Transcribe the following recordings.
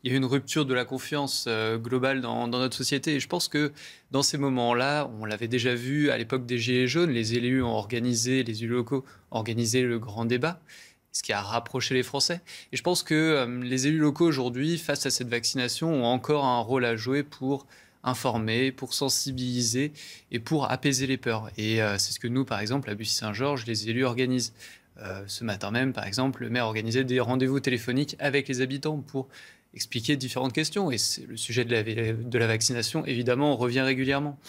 il y a eu une rupture de la confiance globale dans notre société. Et je pense que dans ces moments-là, on l'avait déjà vu à l'époque des Gilets jaunes, les élus les élus locaux ont organisé le grand débat, ce qui a rapproché les Français. Et je pense que les élus locaux aujourd'hui, face à cette vaccination, ont encore un rôle à jouer pour informer, pour sensibiliser et pour apaiser les peurs. Et c'est ce que nous, par exemple, à Bussy-Saint-Georges, les élus organisent. Ce matin même, par exemple, le maire organisait des rendez-vous téléphoniques avec les habitants pour expliquer différentes questions. Et le sujet de la vaccination, évidemment, revient régulièrement.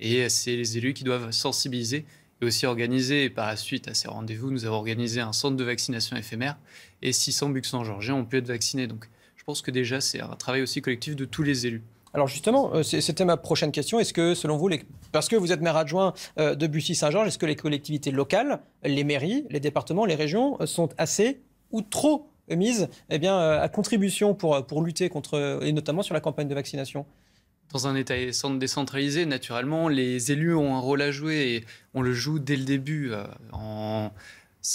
Et c'est les élus qui doivent sensibiliser et aussi organiser. Et par la suite, à ces rendez-vous, nous avons organisé un centre de vaccination éphémère et 600 Buxan-Georgiens ont pu être vaccinés. Donc je pense que déjà, c'est un travail aussi collectif de tous les élus. Alors justement, c'était ma prochaine question. Est-ce que, selon vous, parce que vous êtes maire adjoint de Bussy-Saint-Georges, est-ce que les collectivités locales, les mairies, les départements, les régions sont assez ou trop mises à contribution pour lutter contre, et notamment sur la campagne de vaccination? Dans un État décentralisé, naturellement, les élus ont un rôle à jouer et on le joue dès le début.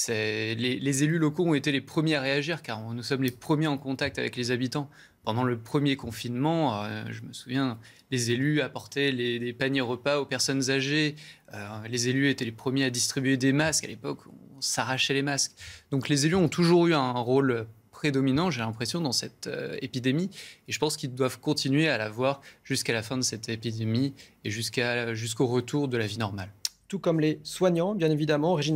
Les élus locaux ont été les premiers à réagir car nous sommes les premiers en contact avec les habitants. Pendant le premier confinement, je me souviens, les élus apportaient des paniers repas aux personnes âgées. Les élus étaient les premiers à distribuer des masques. À l'époque, on s'arrachait les masques. Donc les élus ont toujours eu un rôle prédominant, j'ai l'impression, dans cette épidémie. Et je pense qu'ils doivent continuer à l'avoir jusqu'à la fin de cette épidémie et jusqu'au retour de la vie normale. Tout comme les soignants, bien évidemment. Régine